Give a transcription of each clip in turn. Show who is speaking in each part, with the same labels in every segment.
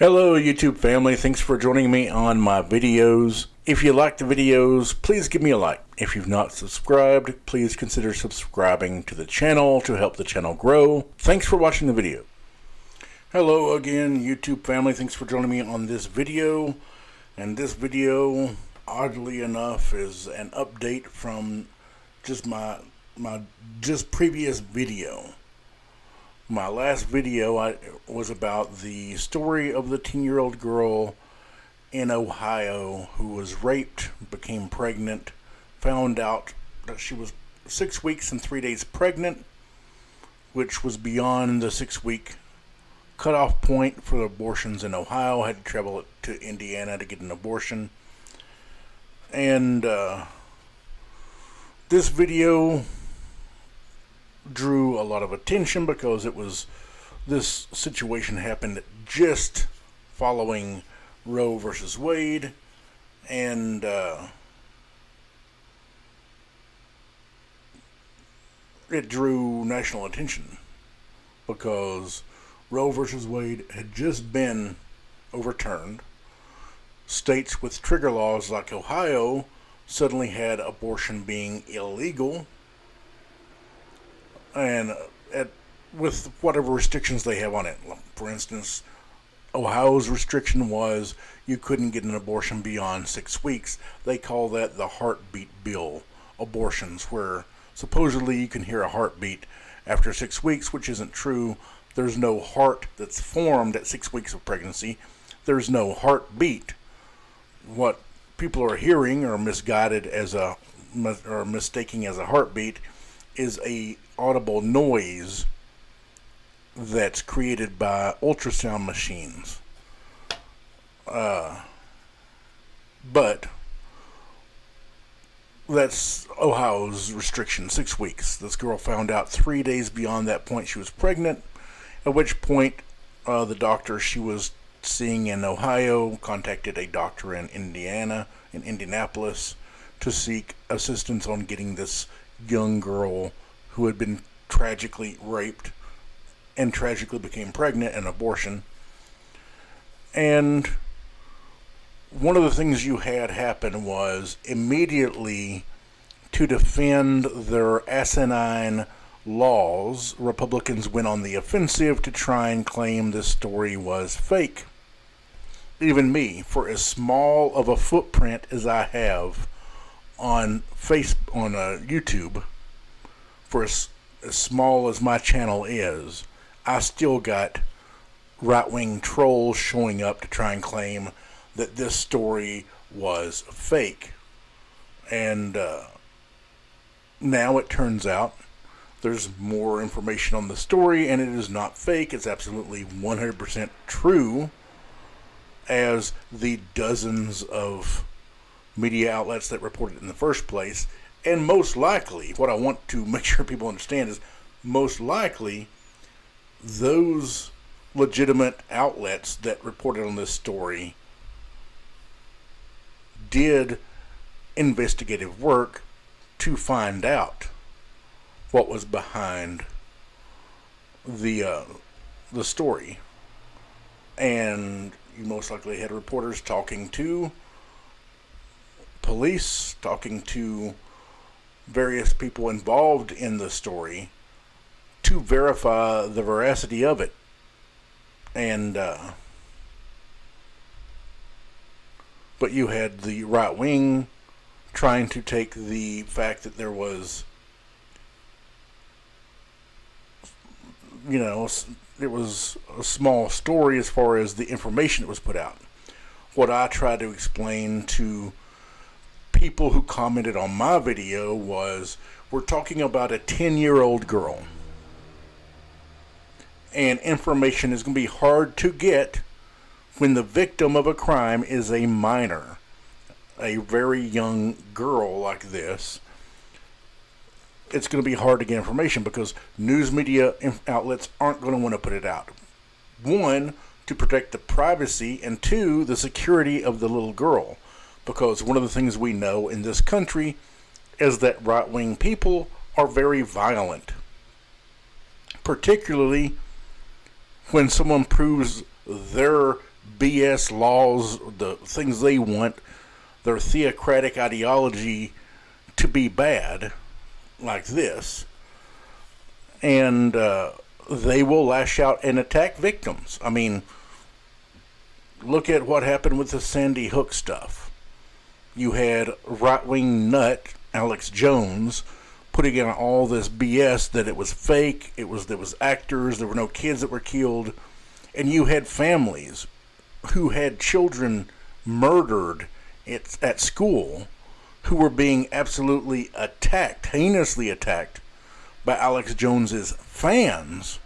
Speaker 1: Hello YouTube family, thanks for joining me on my videos. If you like the videos, please give me a like. If you've not subscribed, please consider subscribing to the channel to help the channel grow. Thanks for watching the video. Hello again YouTube family, thanks for joining me on this video. And this video, oddly enough, is an update from just my previous video. My last video was about the story of the 10-year-old girl in Ohio who was raped, became pregnant, found out that she was 6 weeks and 3 days pregnant, which was beyond the 6-week cutoff point for abortions in Ohio, had to travel to Indiana to get an abortion. And this video drew a lot of attention because this situation happened just following Roe versus Wade, and it drew national attention because Roe versus Wade had just been overturned. States with trigger laws like Ohio suddenly had abortion being illegal, and with whatever restrictions they have on it. For instance, Ohio's restriction was you couldn't get an abortion beyond 6 weeks. They call that the heartbeat bill abortions, where supposedly you can hear a heartbeat after 6 weeks, which isn't true. There's no heart that's formed at 6 weeks of pregnancy. There's no heartbeat. What people are hearing or misguided or mistaking as a heartbeat is a audible noise that's created by ultrasound machines. But that's Ohio's restriction, 6 weeks. This girl found out 3 days beyond that point she was pregnant, at which point the doctor she was seeing in Ohio contacted a doctor in Indianapolis, to seek assistance on getting this young girl who had been tragically raped and tragically became pregnant, an abortion. And one of the things you had happen was, immediately to defend their asinine laws, Republicans went on the offensive to try and claim this story was fake. Even me, for as small of a footprint as I have on YouTube, for as small as my channel is, I still got right-wing trolls showing up to try and claim that this story was fake. And now it turns out there's more information on the story, and it is not fake. It's absolutely 100% true, as the dozens of media outlets that reported it in the first place. And most likely, what I want to make sure people understand is, most likely, those legitimate outlets that reported on this story did investigative work to find out what was behind the story. And you most likely had reporters talking to police, talking to various people involved in the story to verify the veracity of it. And but you had the right wing trying to take the fact that there was, it was a small story as far as the information that was put out. What I tried to explain to people who commented on my video was, we're talking about a 10-year-old girl, and information is going to be hard to get when the victim of a crime is a minor, a very young girl like this. It's going to be hard to get information because news media outlets aren't going to want to put it out. One, to protect the privacy, and two, the security of the little girl. Because one of the things we know in this country is that right-wing people are very violent. Particularly when someone proves their BS laws, the things they want, their theocratic ideology to be bad, like this, and they will lash out and attack victims. I mean, look at what happened with the Sandy Hook stuff. You had right-wing nut Alex Jones putting in all this BS that it was fake, there was actors, there were no kids that were killed, and you had families who had children murdered at school who were being absolutely attacked, heinously attacked, by Alex Jones's fans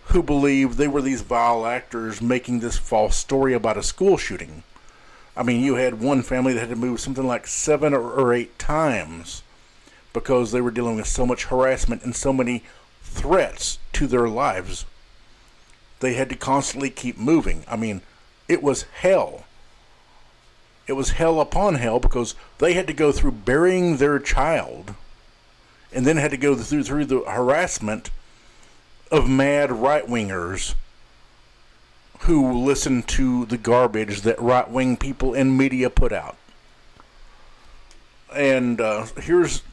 Speaker 1: who believed they were these vile actors making this false story about a school shooting. I mean, you had one family that had to move something like 7 or 8 times because they were dealing with so much harassment and so many threats to their lives. They had to constantly keep moving. I mean, it was hell. It was hell upon hell because they had to go through burying their child and then had to go through the harassment of mad right-wingers who listen to the garbage that right-wing people and media put out. And here's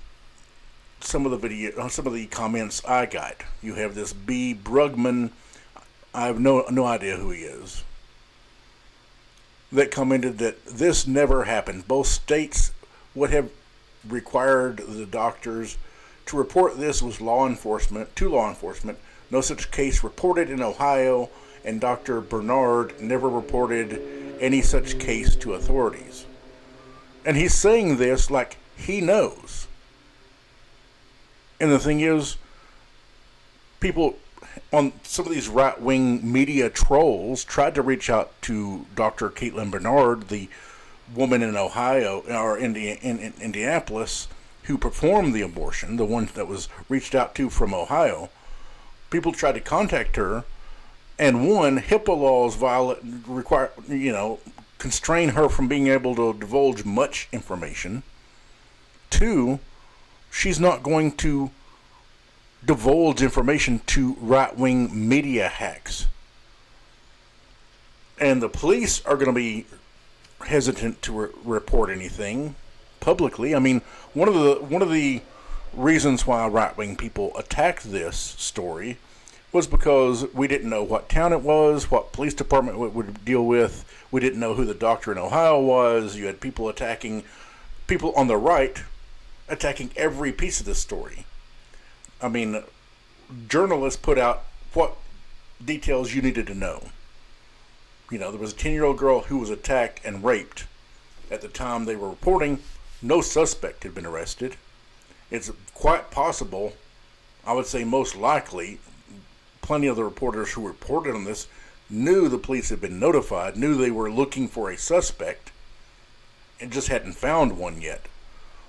Speaker 1: some of the comments I got. You have this B. Brugman. I have no idea who he is. That commented that this never happened. Both states would have required the doctors to report this to law enforcement. No such case reported in Ohio, and Dr. Bernard never reported any such case to authorities. And he's saying this like he knows. And the thing is, people on some of these right-wing media trolls tried to reach out to Dr. Caitlin Bernard, the woman in Ohio or in Indianapolis who performed the abortion, the one that was reached out to from Ohio. People tried to contact her, and one, HIPAA laws constrain her from being able to divulge much information. Two, she's not going to divulge information to right-wing media hacks. And the police are going to be hesitant to report anything publicly. I mean, one of the reasons why right-wing people attacked this story was because we didn't know what town it was, what police department it would deal with. We didn't know who the doctor in Ohio was. You had people on the right attacking every piece of this story. I mean, journalists put out what details you needed to know. You know, there was a 10-year-old girl who was attacked and raped. At the time they were reporting, no suspect had been arrested. It's quite possible, I would say most likely, plenty of the reporters who reported on this knew the police had been notified, knew they were looking for a suspect, and just hadn't found one yet.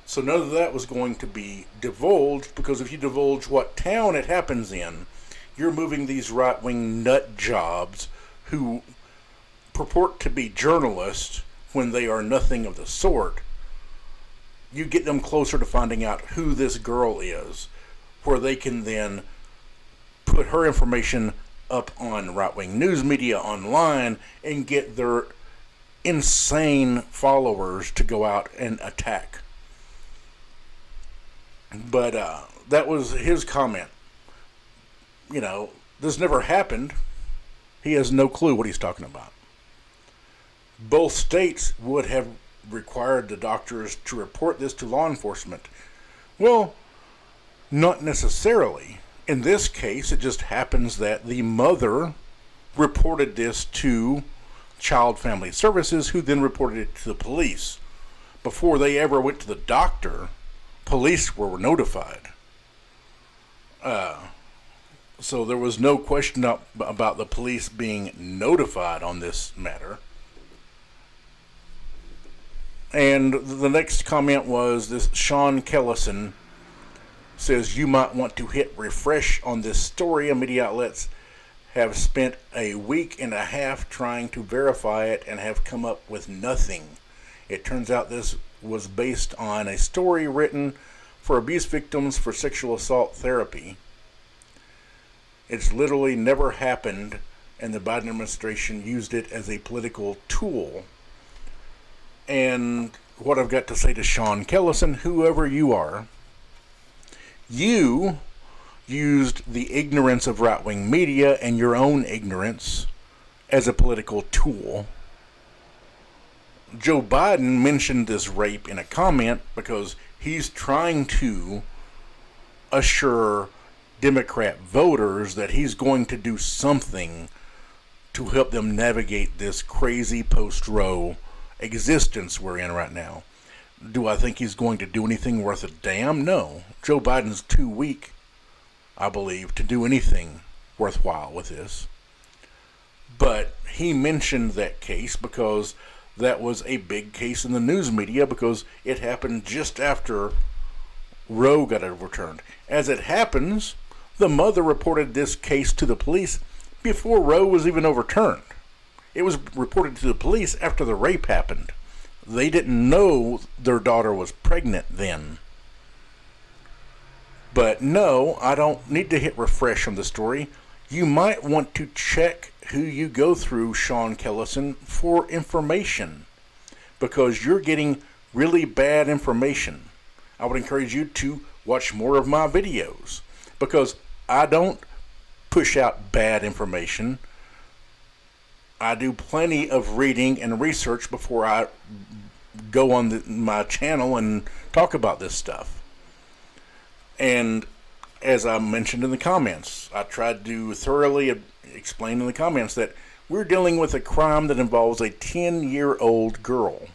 Speaker 1: So none of that was going to be divulged, because if you divulge what town it happens in, you're moving these right-wing nut jobs who purport to be journalists when they are nothing of the sort. You get them closer to finding out who this girl is, where they can then put her information up on right-wing news media online and get their insane followers to go out and attack. But that was his comment. You know, this never happened. He has no clue what he's talking about. Both states would have required the doctors to report this to law enforcement. Well, not necessarily. In this case, it just happens that the mother reported this to Child Family Services, who then reported it to the police. Before they ever went to the doctor, police were notified. So there was no question about the police being notified on this matter. And the next comment was this: Sean Kellison says, you might want to hit refresh on this story. Media outlets have spent a week and a half trying to verify it and have come up with nothing. It turns out this was based on a story written for abuse victims for sexual assault therapy. It's literally never happened, and the Biden administration used it as a political tool. And what I've got to say to Sean Kellison, whoever you are, you used the ignorance of right-wing media and your own ignorance as a political tool. Joe Biden mentioned this rape in a comment because he's trying to assure Democrat voters that he's going to do something to help them navigate this crazy post-Roe existence we're in right now. Do I think he's going to do anything worth a damn? No. Joe Biden's too weak, I believe, to do anything worthwhile with this. But he mentioned that case because that was a big case in the news media because it happened just after Roe got overturned. As it happens, the mother reported this case to the police before Roe was even overturned. It was reported to the police after the rape happened. They didn't know their daughter was pregnant then. But no, I don't need to hit refresh on the story. You might want to check who you go through, Sean Kellison, for information, because you're getting really bad information. I would encourage you to watch more of my videos, because I don't push out bad information. I do plenty of reading and research before I go on my channel and talk about this stuff. And as I mentioned in the comments, I tried to thoroughly explain in the comments that we're dealing with a crime that involves a 10-year-old girl.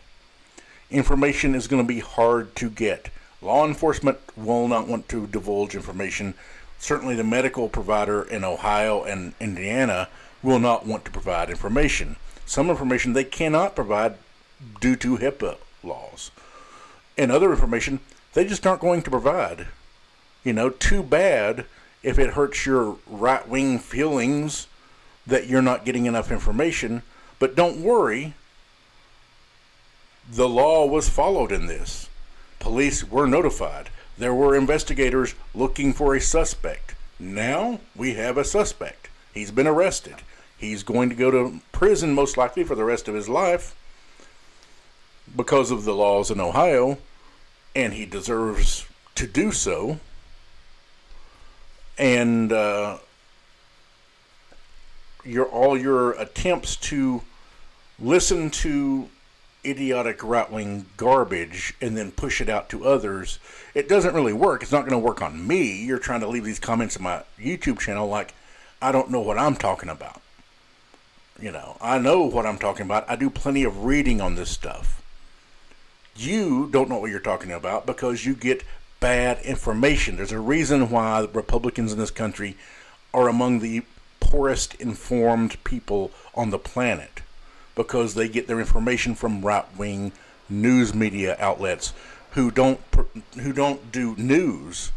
Speaker 1: Information is going to be hard to get. Law enforcement will not want to divulge information. Certainly the medical provider in Ohio and Indiana will not want to provide information. Some information they cannot provide due to HIPAA laws. And other information they just aren't going to provide. You know, too bad if it hurts your right-wing feelings that you're not getting enough information. But don't worry, the law was followed in this. Police were notified. There were investigators looking for a suspect. Now we have a suspect. He's been arrested. He's going to go to prison most likely for the rest of his life because of the laws in Ohio, and he deserves to do so. And all your attempts to listen to idiotic right-wing garbage and then push it out to others, it doesn't really work. It's not going to work on me. You're trying to leave these comments in my YouTube channel like I don't know what I'm talking about. You know, I know what I'm talking about. I do plenty of reading on this stuff. You don't know what you're talking about because you get bad information. There's a reason why Republicans in this country are among the poorest informed people on the planet, because they get their information from right-wing news media outlets who don't do news,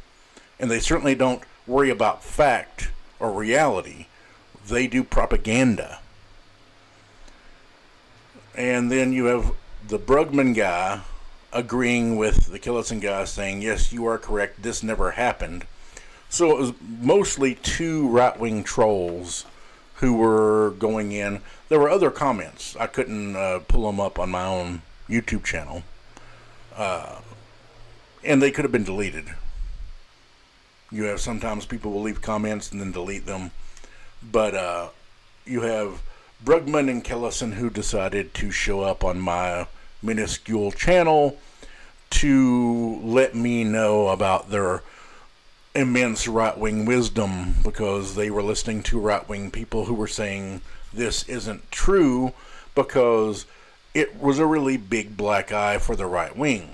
Speaker 1: and they certainly don't worry about fact or reality. They do propaganda. And then you have the Brugman guy agreeing with the Kellison guy, saying, yes, you are correct, this never happened. So it was mostly two right-wing trolls who were going in. There were other comments. I couldn't pull them up on my own YouTube channel. And they could have been deleted. You have sometimes people will leave comments and then delete them. But you have Brugman and Kellison who decided to show up on my minuscule channel to let me know about their immense right-wing wisdom, because they were listening to right-wing people who were saying this isn't true because it was a really big black eye for the right wing.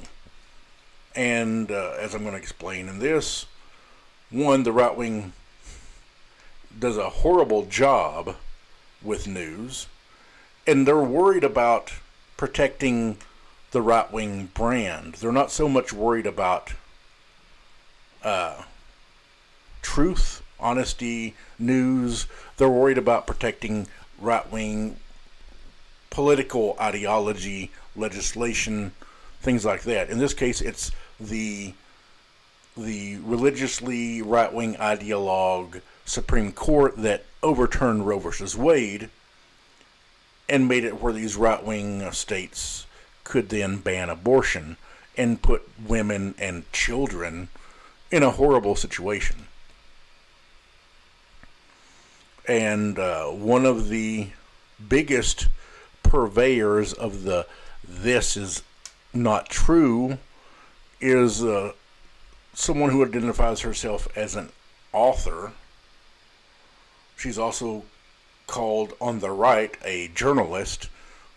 Speaker 1: And as I'm going to explain in this, one, the right wing does a horrible job with news, and they're worried about protecting the right-wing brand. They're not so much worried about truth, honesty, news. They're worried about protecting right-wing political ideology, legislation, things like that. In this case, it's the religiously right-wing ideologue Supreme Court that overturned Roe versus Wade and made it where these right-wing states could then ban abortion and put women and children in a horrible situation. And one of the biggest purveyors of the "this is not true" is someone who identifies herself as an author. She's also called on the right a journalist.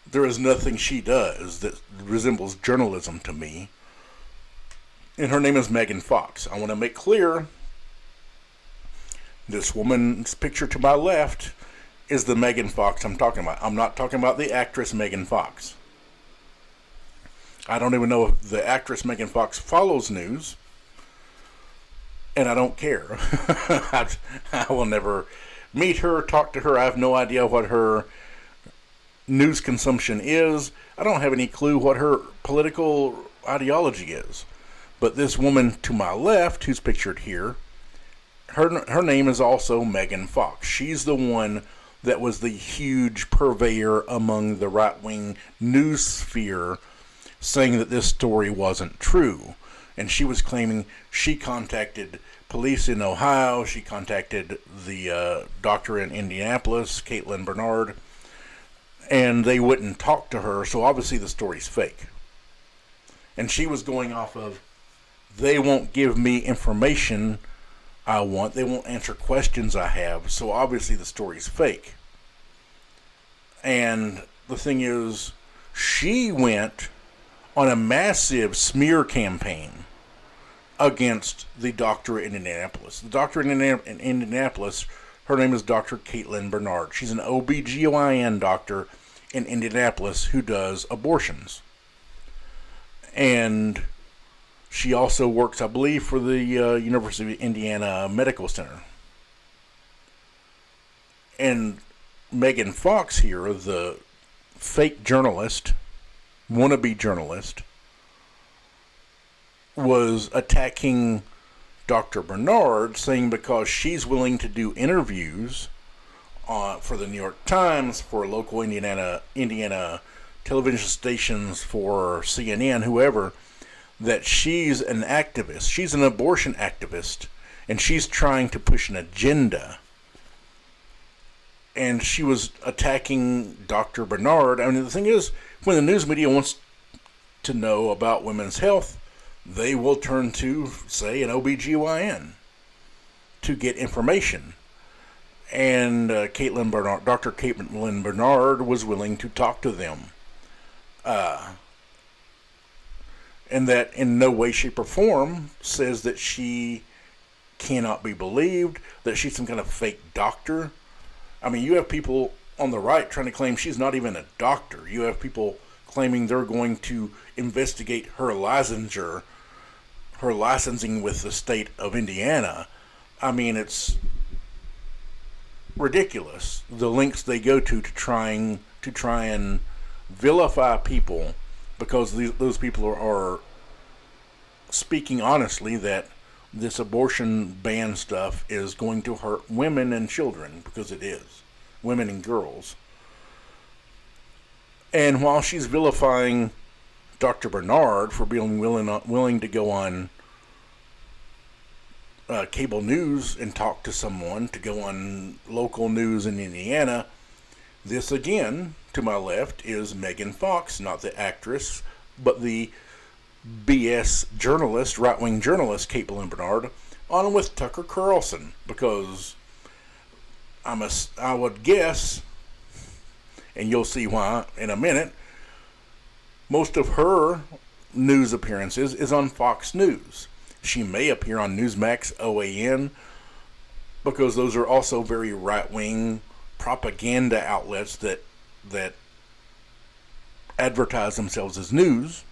Speaker 1: There is nothing she does that resembles journalism to me. And her name is Megan Fox. I want to make clear, this woman's picture to my left is the Megan Fox I'm talking about. I'm not talking about the actress Megan Fox. I don't even know if the actress Megan Fox follows news, and I don't care. I will never meet her, talk to her. I have no idea what her news consumption is. I don't have any clue what her political ideology is. But this woman to my left, who's pictured here, her name is also Megan Fox. She's the one that was the huge purveyor among the right-wing news sphere, saying that this story wasn't true. And she was claiming she contacted police in Ohio, she contacted the doctor in Indianapolis, Caitlin Bernard, and they wouldn't talk to her, so obviously the story's fake. And she was going off of, they won't give me information I want, they won't answer questions I have, so obviously the story's fake. And the thing is, she went on a massive smear campaign against the doctor in Indianapolis. The doctor in Indianapolis, her name is Dr. Caitlin Bernard. She's an OBGYN doctor in Indianapolis who does abortions. And she also works, I believe, for the University of Indiana Medical Center. And Megan Fox here, the fake journalist, wannabe journalist, was attacking Dr. Bernard, saying because she's willing to do interviews for the New York Times, for local Indiana television stations, for CNN, whoever, that she's an activist. She's an abortion activist, and she's trying to push an agenda. And she was attacking Dr. Bernard. I mean, the thing is, when the news media wants to know about women's health, they will turn to, say, an OBGYN to get information. And Dr. Caitlin Bernard was willing to talk to them. And that in no way, shape, or form says that she cannot be believed, that she's some kind of fake doctor. I mean, you have people on the right trying to claim she's not even a doctor. You have people claiming they're going to investigate her licensing with the state of Indiana. I mean, it's ridiculous, the lengths they go to try and vilify people, because those people are speaking honestly that this abortion ban stuff is going to hurt women and children, because it is. Women and girls. And while she's vilifying Dr. Bernard for being willing to go on cable news and talk to someone, to go on local news in Indiana, this again, to my left, is Megan Fox, not the actress, but the BS journalist, right-wing journalist, Caitlin Bernard, on with Tucker Carlson, because I would guess, and you'll see why in a minute, most of her news appearances is on Fox News. She may appear on Newsmax, OAN, because those are also very right-wing propaganda outlets that advertise themselves as news.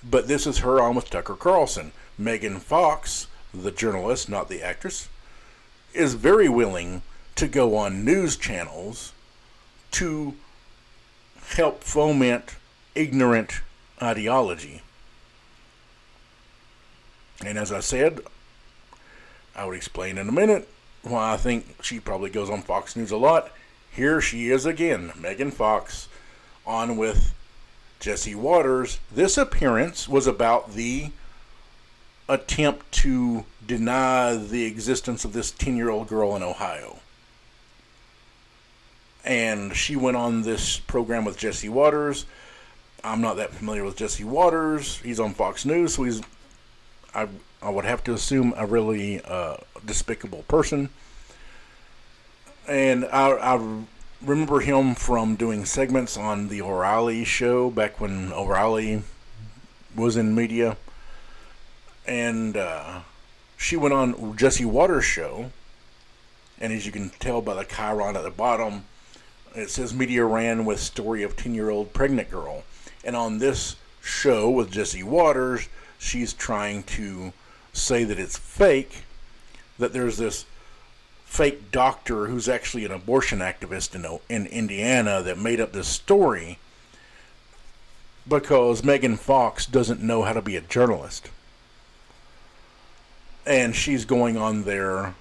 Speaker 1: But this is her on with Tucker Carlson. Megan Fox, the journalist, not the actress, is very willing to go on news channels to help foment ignorant ideology. And as I said, I would explain in a minute, well, I think she probably goes on Fox News a lot. Here she is again, Megan Fox, on with Jesse Waters. This appearance was about the attempt to deny the existence of this 10-year-old girl in Ohio. And she went on this program with Jesse Waters. I'm not that familiar with Jesse Waters. He's on Fox News, so I would have to assume a really despicable person. And I remember him from doing segments on the O'Reilly show back when O'Reilly was in media. And she went on Jesse Waters' show. And as you can tell by the chyron at the bottom, it says media ran with story of 10-year-old pregnant girl. And on this show with Jesse Waters, she's trying to say that it's fake, that there's this fake doctor who's actually an abortion activist in Indiana that made up this story because Megan Fox doesn't know how to be a journalist. And she's going on there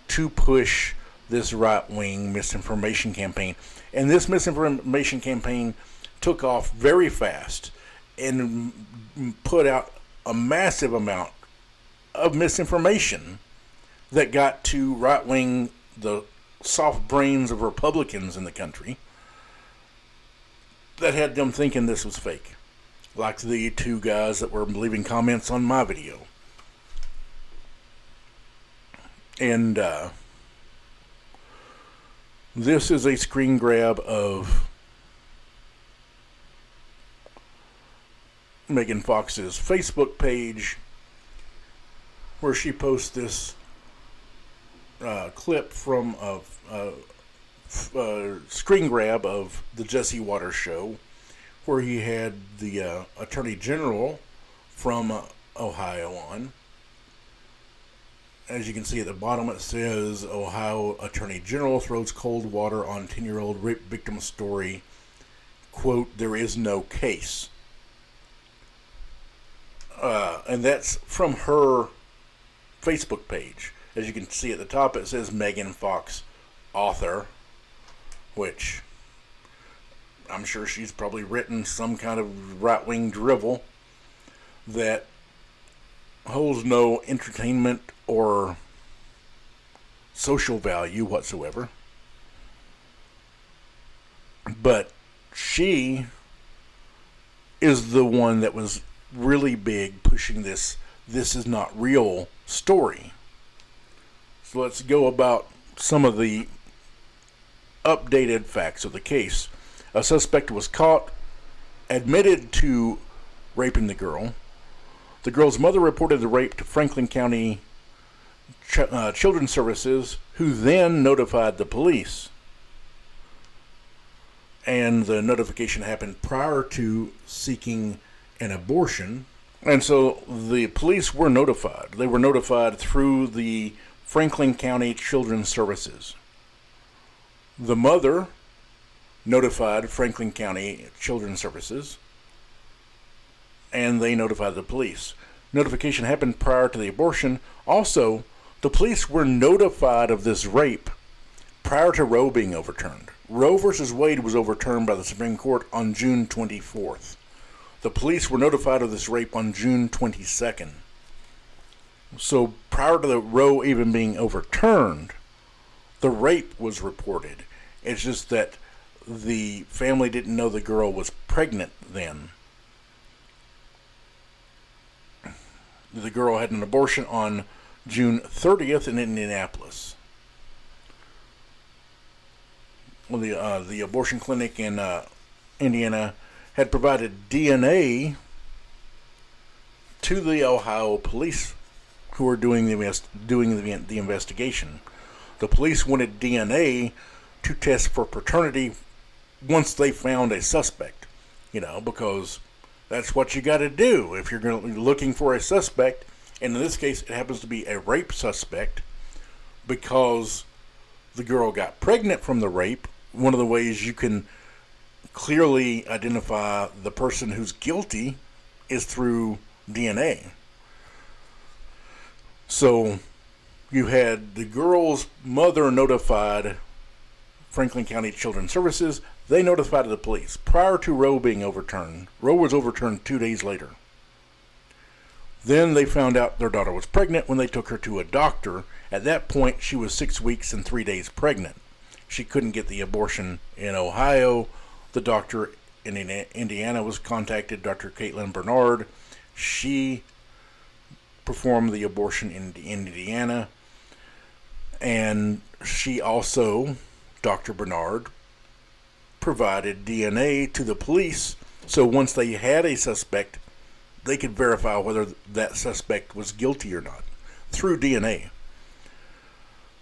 Speaker 1: to push this right-wing misinformation campaign. And this misinformation campaign took off very fast and put out a massive amount of misinformation that got to right-wing, the soft brains of Republicans in the country, that had them thinking this was fake. Like the two guys that were leaving comments on my video. And this is a screen grab of Megan Fox's Facebook page where she posts this clip from a screen grab of the Jesse Waters show where he had the Attorney General from Ohio on. As you can see at the bottom, it says Ohio Attorney General throws cold water on 10-year-old rape victim story. Quote, there is no case. And that's from her Facebook page. As you can see at the top, it says Megan Fox, author, which I'm sure she's probably written some kind of right-wing drivel that holds no entertainment or social value whatsoever. But she is the one that was really big pushing this is not real story. So let's go about some of the updated facts of the case. A suspect was caught, admitted to raping the girl. The girl's mother reported the rape to Franklin County Children's Services, who then notified the police. And the notification happened prior to seeking an abortion. And so the police were notified. They were notified through the Franklin County Children's Services. The mother notified Franklin County Children's Services, and they notified the police. Notification happened prior to the abortion. Also, the police were notified of this rape prior to Roe being overturned. Roe versus Wade was overturned by the Supreme Court on June 24th. The police were notified of this rape on June 22nd. So prior to the Roe even being overturned, the rape was reported. It's just that the family didn't know the girl was pregnant then. The girl had an abortion on June 30th in Indianapolis. Well, the abortion clinic in Indiana had provided DNA to the Ohio police who were doing the investigation. The police wanted DNA to test for paternity once they found a suspect, because that's what you got to do if you're looking for a suspect. And in this case, it happens to be a rape suspect because the girl got pregnant from the rape. One of the ways you can clearly identify the person who's guilty is through DNA. So You had the girl's mother notified Franklin County Children's Services. They notified the police prior to Roe being overturned. Roe was overturned 2 days later. Then they found out their daughter was pregnant when they took her to a doctor. At that point, she was 6 weeks and 3 days pregnant. She couldn't get the abortion in Ohio. The doctor in Indiana was contacted, Dr. Caitlin Bernard. She performed the abortion in Indiana. And she also, Dr. Bernard, provided DNA to the police, so once they had a suspect, they could verify whether that suspect was guilty or not through DNA.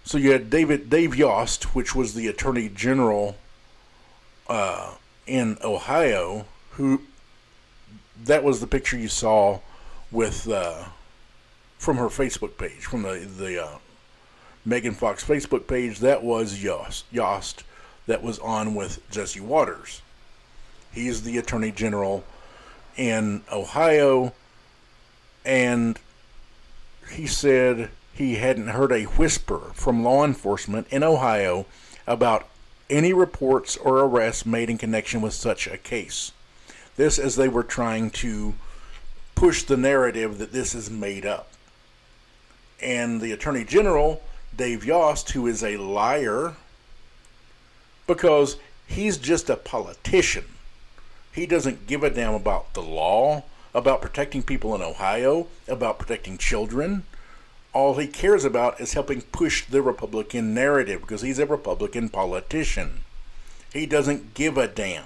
Speaker 1: So you had Dave Yost, which was the Attorney General in Ohio, who, that was the picture you saw with from her Facebook page, from the Megan Fox Facebook page. That was Yost that was on with Jesse Waters. He's the Attorney General in Ohio, and he said he hadn't heard a whisper from law enforcement in Ohio about any reports or arrests made in connection with such a case. This as they were trying to push the narrative that this is made up. And the Attorney General, Dave Yost, who is a liar, because he's just a politician. He doesn't give a damn about the law, about protecting people in Ohio, about protecting children. All he cares about is helping push the Republican narrative, because he's a Republican politician. He doesn't give a damn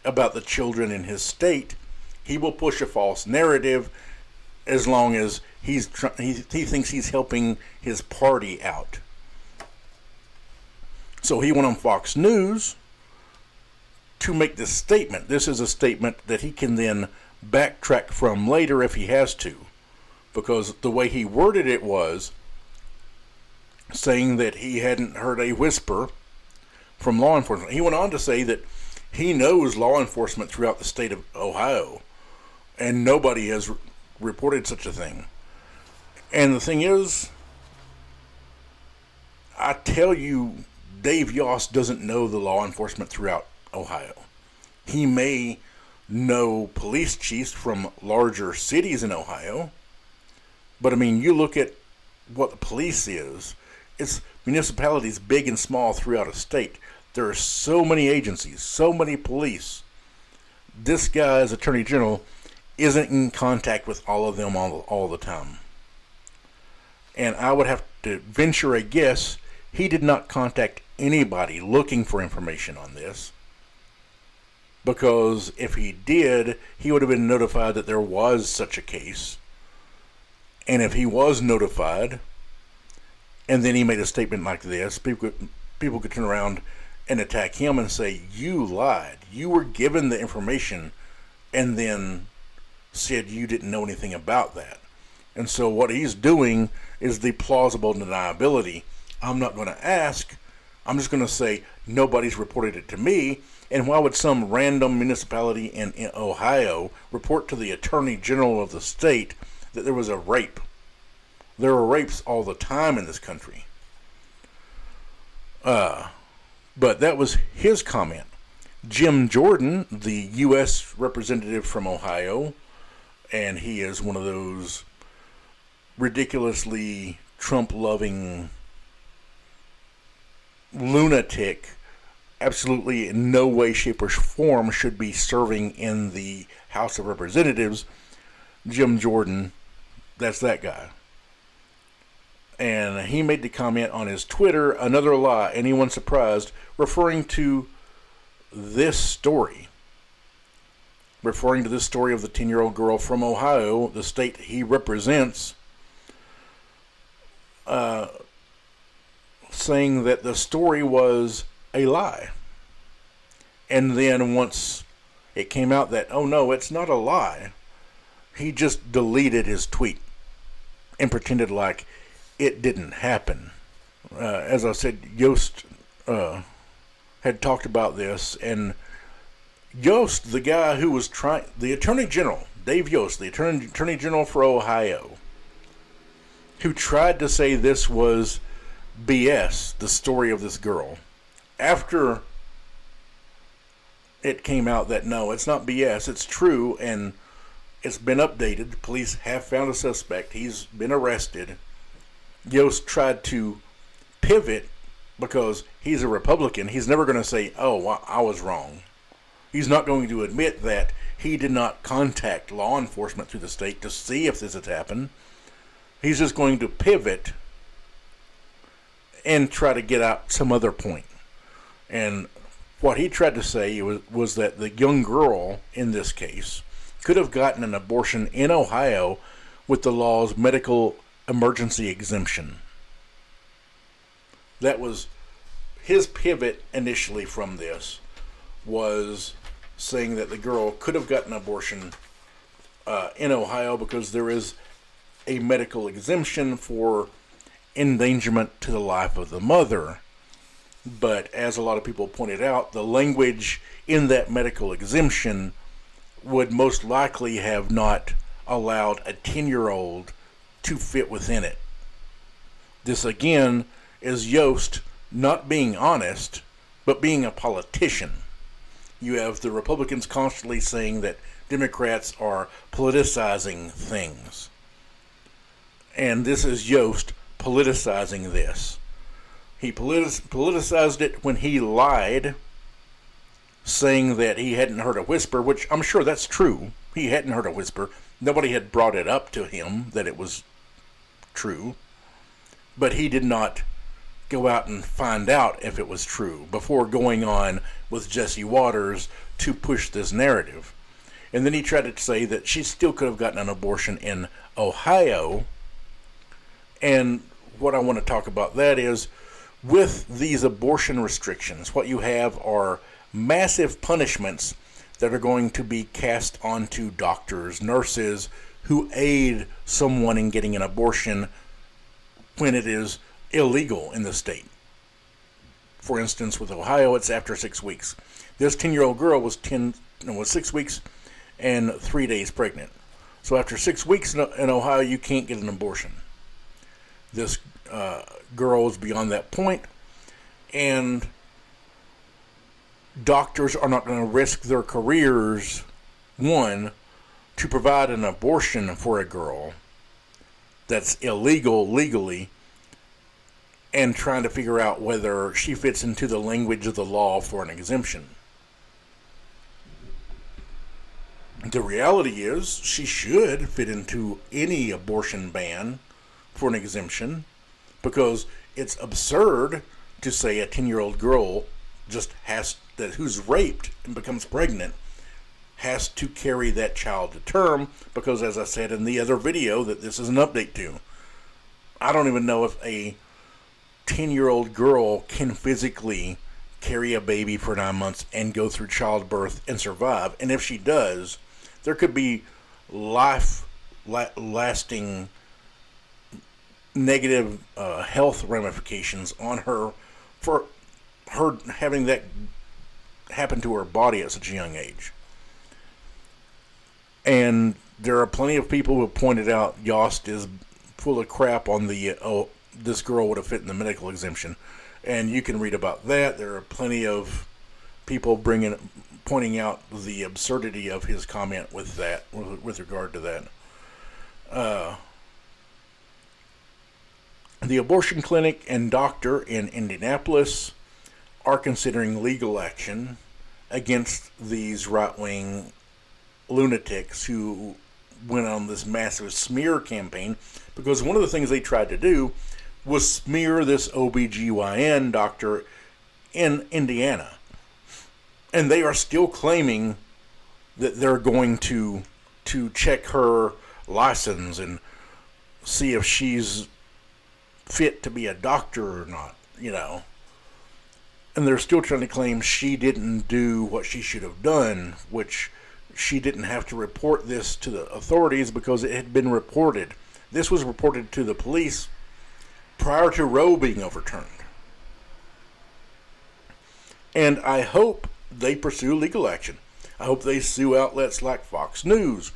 Speaker 1: about the children in his state. He will push a false narrative as long as he thinks he's helping his party out. So he went on Fox News to make this statement. This is a statement that he can then backtrack from later if he has to, because the way he worded it was saying that he hadn't heard a whisper from law enforcement. He went on to say that he knows law enforcement throughout the state of Ohio, and nobody has reported such a thing. And the thing is, I tell you, Dave Yost doesn't know the law enforcement throughout Ohio. He may know police chiefs from larger cities in Ohio, but I mean, you look at what the police is, it's municipalities big and small throughout a state. There are so many agencies, so many police. This guy, as Attorney General, isn't in contact with all of them all the time. And I would have to venture a guess, he did not contact anybody looking for information on this, because if he did, he would have been notified that there was such a case. And if he was notified, and then he made a statement like this, people could turn around and attack him and say, you lied. You were given the information and then said you didn't know anything about that. And so what he's doing is the plausible deniability. I'm not going to ask. I'm just going to say nobody's reported it to me. And why would some random municipality in Ohio report to the Attorney General of the state that there was a rape? There are rapes all the time in this country. But that was his comment. Jim Jordan, the U.S. representative from Ohio, and he is one of those ridiculously Trump-loving lunatic, absolutely in no way, shape, or form should be serving in the House of Representatives. Jim Jordan, that's that guy. And he made the comment on his Twitter, another lie, anyone surprised, referring to this story. Referring to this story of the 10-year-old girl from Ohio, the state he represents, saying that the story was a lie. And then once it came out that, oh no, it's not a lie, he just deleted his tweet and pretended like it didn't happen. As I said, Yost had talked about this, and Yost, the guy who was the Attorney General, Dave Yost, the Attorney General for Ohio, who tried to say this was BS, the story of this girl. After it came out that no, it's not BS, it's true, and it's been updated. The police have found a suspect. He's been arrested. Yost tried to pivot because he's a Republican. He's never going to say, oh, I was wrong. He's not going to admit that he did not contact law enforcement through the state to see if this had happened. He's just going to pivot and try to get out some other point. And what he tried to say was that the young girl in this case could have gotten an abortion in Ohio with the law's medical emergency exemption. That was his pivot initially from this, was saying that the girl could have gotten an abortion in Ohio because there is a medical exemption for endangerment to the life of the mother. But as a lot of people pointed out, the language in that medical exemption would most likely have not allowed a 10-year-old to fit within it. This again is Yost not being honest, but being a politician. You have the Republicans constantly saying that Democrats are politicizing things. And this is Yost politicizing this. He politicized it when he lied, saying that he hadn't heard a whisper, which I'm sure that's true. He hadn't heard a whisper. Nobody had brought it up to him that it was true. But he did not go out and find out if it was true before going on with Jesse Waters to push this narrative. And then he tried to say that she still could have gotten an abortion in Ohio. And what I want to talk about that is, with these abortion restrictions, what you have are massive punishments that are going to be cast onto doctors, nurses who aid someone in getting an abortion when it is illegal in the state. For instance, with Ohio, it's after 6 weeks. This 10-year-old girl was 6 weeks and 3 days pregnant. So after 6 weeks in Ohio, you can't get an abortion. This girl is beyond that point, and doctors are not going to risk their careers, one, to provide an abortion for a girl that's illegal legally, and trying to figure out whether she fits into the language of the law for an exemption. The reality is she should fit into any abortion ban for an exemption, because it's absurd to say a 10-year-old girl who's raped and becomes pregnant has to carry that child to term, because, as I said in the other video that this is an update to, I don't even know if a 10-year-old girl can physically carry a baby for 9 months and go through childbirth and survive. And if she does, there could be lasting negative health ramifications on her for her having that happen to her body at such a young age. And there are plenty of people who have pointed out Yost is full of crap on the this girl would have fit in the medical exemption, and you can read about that. There are plenty of people pointing out the absurdity of his comment with regard to that. The abortion clinic and doctor in Indianapolis are considering legal action against these right-wing lunatics who went on this massive smear campaign, because one of the things they tried to do was smear this OBGYN doctor in Indiana. And they are still claiming that they're going to check her license and see if she's fit to be a doctor or not, And they're still trying to claim she didn't do what she should have done, which she didn't have to report this to the authorities because it had been reported. This was reported to the police prior to Roe being overturned. And I hope they pursue legal action. I hope they sue outlets like Fox News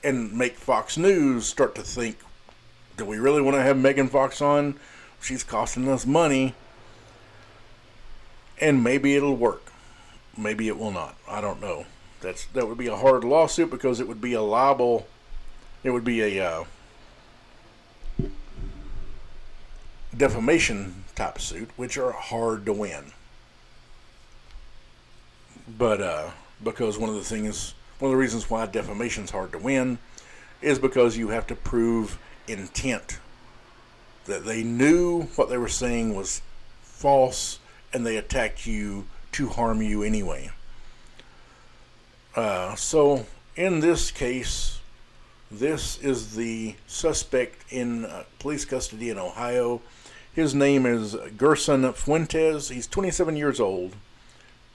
Speaker 1: and make Fox News start to think Do we really want to have Megan Fox on? She's costing us money. And maybe it'll work. Maybe it will not. I don't know. That would be a hard lawsuit because it would be a libel. It would be a defamation type suit, which are hard to win. But because one of the reasons why defamation is hard to win is because you have to prove intent, that they knew what they were saying was false and they attacked you to harm you anyway. So in this case, this is the suspect in police custody in Ohio. His name is Gerson Fuentes. He's 27 years old,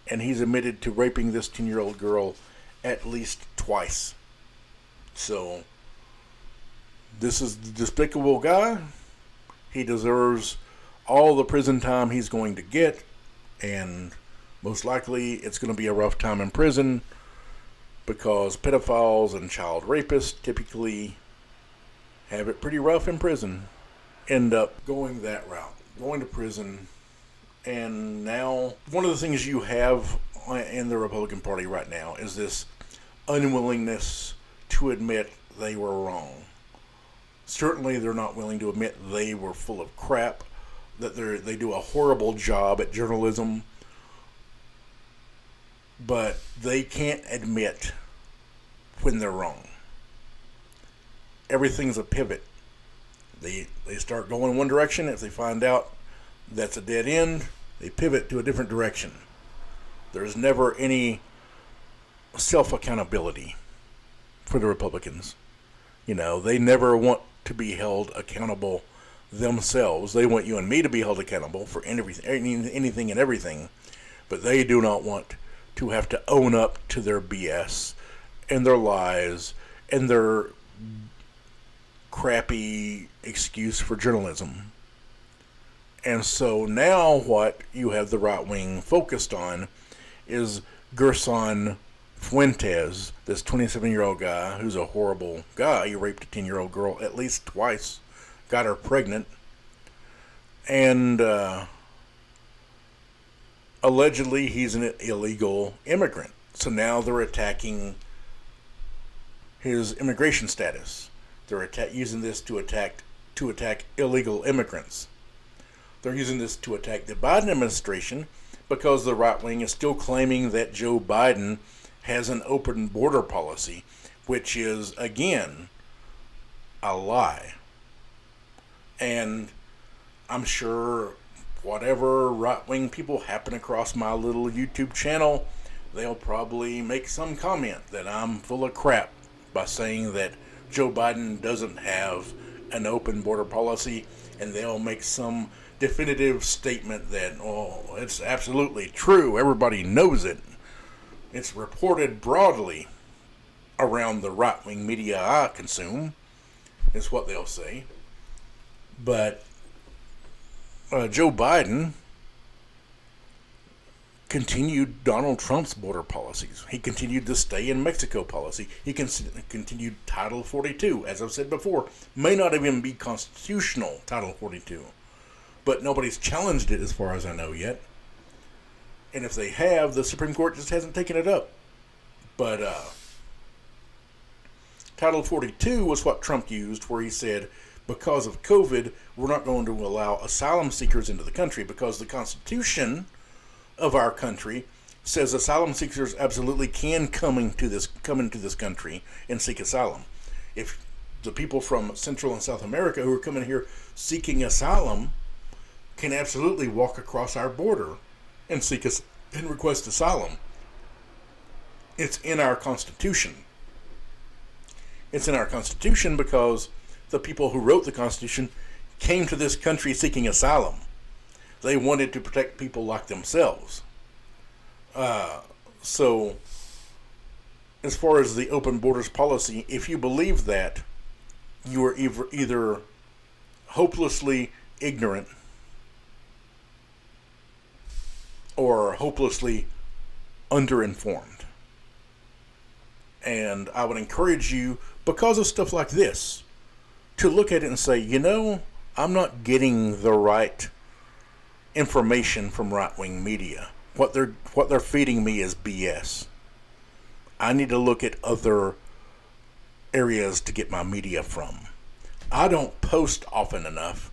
Speaker 1: and he's admitted to raping this 10-year-old girl at least twice. So this is the despicable guy. He deserves all the prison time he's going to get, and most likely it's going to be a rough time in prison because pedophiles and child rapists typically have it pretty rough in prison, end up going that route, going to prison. And now one of the things you have in the Republican Party right now is this unwillingness to admit they were wrong. Certainly they're not willing to admit they were full of crap, that they do a horrible job at journalism, but they can't admit when they're wrong. Everything's a pivot. They start going one direction. If they find out that's a dead end, they pivot to a different direction. There's never any self-accountability for the Republicans. You know, they never want to be held accountable themselves. They want you and me to be held accountable for anything and everything, but they do not want to have to own up to their BS and their lies and their crappy excuse for journalism. And so now what you have the right wing focused on is Gerson Fuentes, this 27-year-old guy who's a horrible guy. He raped a 10-year-old girl at least twice, got her pregnant, and allegedly he's an illegal immigrant. So now they're attacking his immigration status. They're using this to attack illegal immigrants. They're using this to attack the Biden administration because the right wing is still claiming that Joe Biden has an open border policy, which is, again, a lie. And I'm sure whatever right-wing people happen across my little YouTube channel, they'll probably make some comment that I'm full of crap by saying that Joe Biden doesn't have an open border policy, and they'll make some definitive statement that, oh, it's absolutely true, everybody knows it. It's reported broadly around the right-wing media I consume, is what they'll say. But Joe Biden continued Donald Trump's border policies. He continued the stay in Mexico policy. He continued Title 42. As I've said before, may not even be constitutional, Title 42. But nobody's challenged it as far as I know yet. And if they have, the Supreme Court just hasn't taken it up. But Title 42 was what Trump used, where he said, because of COVID, we're not going to allow asylum seekers into the country because the Constitution of our country says asylum seekers absolutely can come into this country and seek asylum. If the people from Central and South America who are coming here seeking asylum can absolutely walk across our border and and request asylum. It's in our Constitution. It's in our Constitution because the people who wrote the Constitution came to this country seeking asylum. They wanted to protect people like themselves. So, as far as the open borders policy, if you believe that, you are either hopelessly ignorant or hopelessly underinformed. And I would encourage you, because of stuff like this, to look at it and say, I'm not getting the right information from right-wing media. What they're feeding me is BS. I need to look at other areas to get my media from. I don't post often enough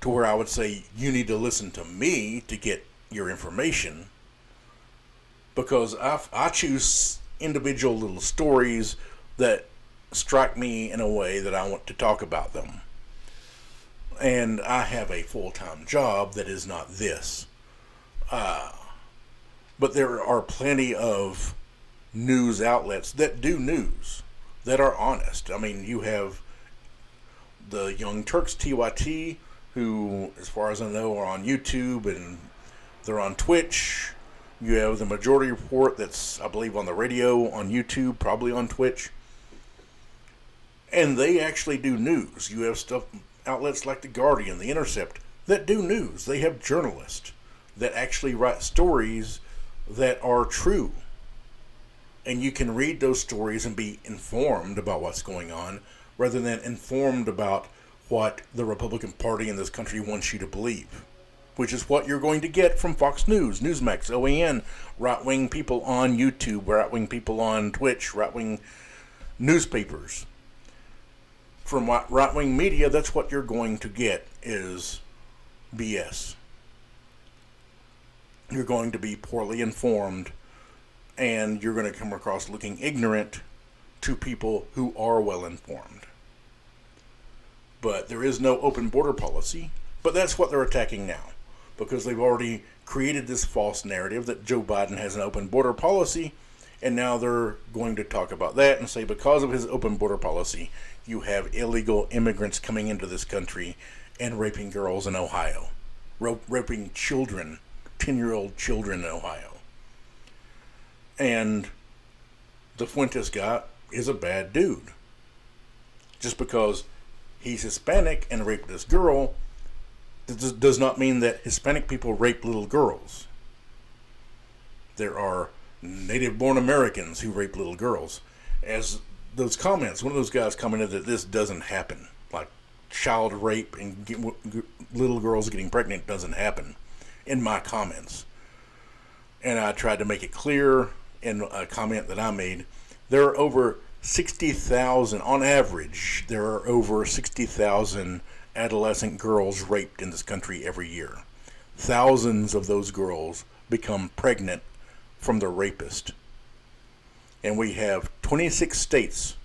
Speaker 1: to where I would say you need to listen to me to get your information, because I choose individual little stories that strike me in a way that I want to talk about them. And I have a full-time job that is not this. But there are plenty of news outlets that do news, that are honest. I mean, you have the Young Turks TYT, who, as far as I know, are on YouTube and they're on Twitch. You have the Majority Report that's, I believe, on the radio, on YouTube, probably on Twitch. And they actually do news. You have outlets like The Guardian, The Intercept, that do news. They have journalists that actually write stories that are true. And you can read those stories and be informed about what's going on, rather than informed about what the Republican Party in this country wants you to believe, which is what you're going to get from Fox News, Newsmax, OAN, right-wing people on YouTube, right-wing people on Twitch, right-wing newspapers. From right-wing media, that's what you're going to get, is BS. You're going to be poorly informed, and you're going to come across looking ignorant to people who are well informed. But there is no open border policy, but that's what they're attacking now, because they've already created this false narrative that Joe Biden has an open border policy, and now they're going to talk about that and say because of his open border policy, you have illegal immigrants coming into this country and raping girls in Ohio, raping children, 10-year-old children in Ohio. And the Fuentes guy is a bad dude. Just because he's Hispanic and raped this girl does not mean that Hispanic people rape little girls. There are native-born Americans who rape little girls. As those comments, one of those guys commented that this doesn't happen. Like child rape and little girls getting pregnant doesn't happen in my comments. And I tried to make it clear in a comment that I made. There are over 60,000, on average, there are over 60,000 adolescent girls raped in this country every year. Thousands of those girls become pregnant from the rapist. And we have 26 states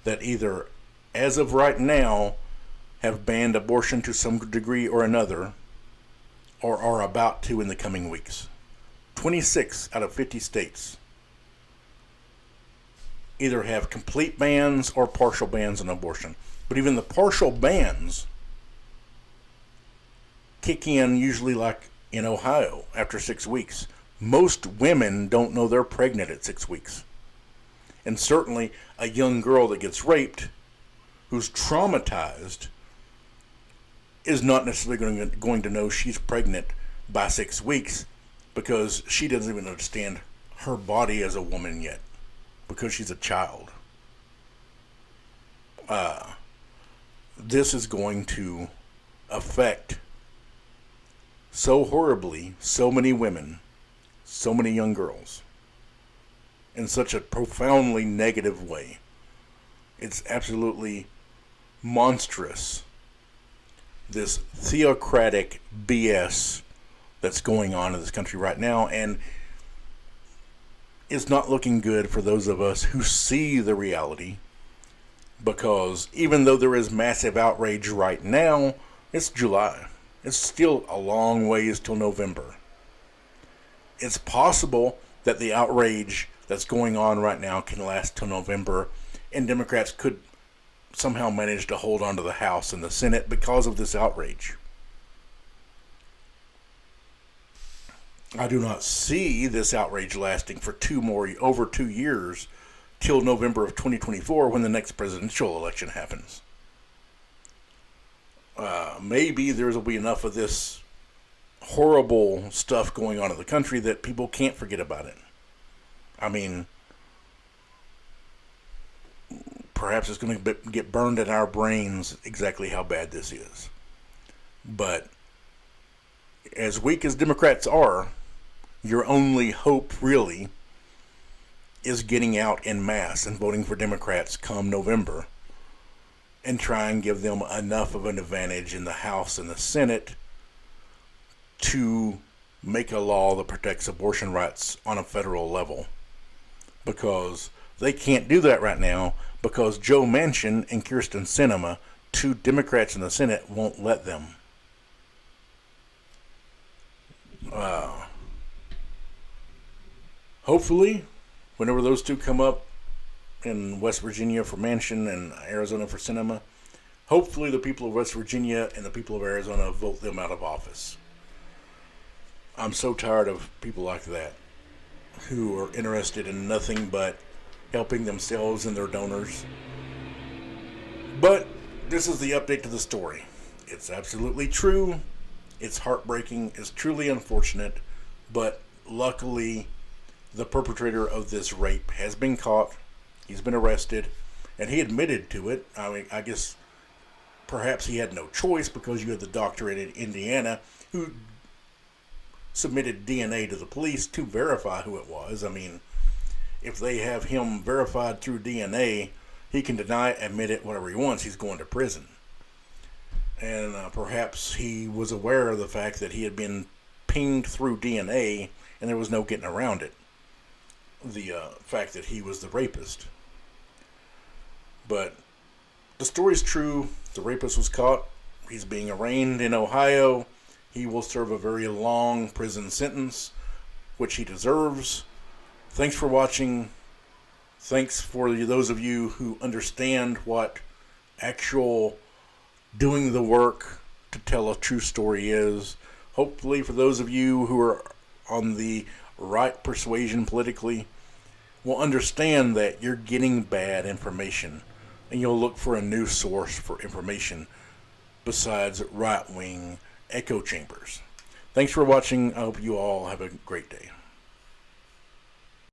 Speaker 1: that either, as of right now, have banned abortion to some degree or another, or are about to in the coming weeks. 26 out of 50 states either have complete bans or partial bans on abortion. But even the partial bans kick in usually like in Ohio after 6 weeks. Most women don't know they're pregnant at 6 weeks. And certainly a young girl that gets raped, who's traumatized, is not necessarily going to know she's pregnant by 6 weeks, because she doesn't even understand her body as a woman yet, because she's a child. This is going to affect so horribly so many women, so many young girls, in such a profoundly negative way. It's absolutely monstrous, this theocratic BS that's going on in this country right now, and it's not looking good for those of us who see the reality, because even though there is massive outrage right now, it's July. It's still a long ways till November. It's possible that the outrage that's going on right now can last till November, and Democrats could somehow manage to hold on to the House and the Senate because of this outrage. I do not see this outrage lasting for over 2 years till November of 2024, when the next presidential election happens. Maybe there will be enough of this horrible stuff going on in the country that people can't forget about it. I mean, perhaps it's going to get burned in our brains exactly how bad this is. But as weak as Democrats are, your only hope really is getting out en masse and voting for Democrats come November and try and give them enough of an advantage in the House and the Senate to make a law that protects abortion rights on a federal level. Because they can't do that right now because Joe Manchin and Kyrsten Sinema, two Democrats in the Senate, won't let them. Hopefully, whenever those two come up in West Virginia for Manchin and Arizona for Sinema, hopefully the people of West Virginia and the people of Arizona vote them out of office. I'm so tired of people like that who are interested in nothing but helping themselves and their donors. But this is the update to the story. It's absolutely true. It's heartbreaking. It's truly unfortunate. But luckily, the perpetrator of this rape has been caught. He's been arrested. And he admitted to it. I mean, I guess perhaps he had no choice because you had the doctor in Indiana who submitted DNA to the police to verify who it was. I mean, if they have him verified through DNA, he can deny it, admit it, whatever he wants. He's going to prison. And perhaps he was aware of the fact that he had been pinged through DNA and there was no getting around it. The fact that he was the rapist. But the story's true. The rapist was caught. He's being arraigned in Ohio. He will serve a very long prison sentence, which he deserves. Thanks for watching. Thanks for those of you who understand what actual doing the work to tell a true story is. Hopefully for those of you who are on the right persuasion politically will understand that you're getting bad information and you'll look for a new source for information besides right-wing echo chambers. Thanks for watching. I hope you all have a great day.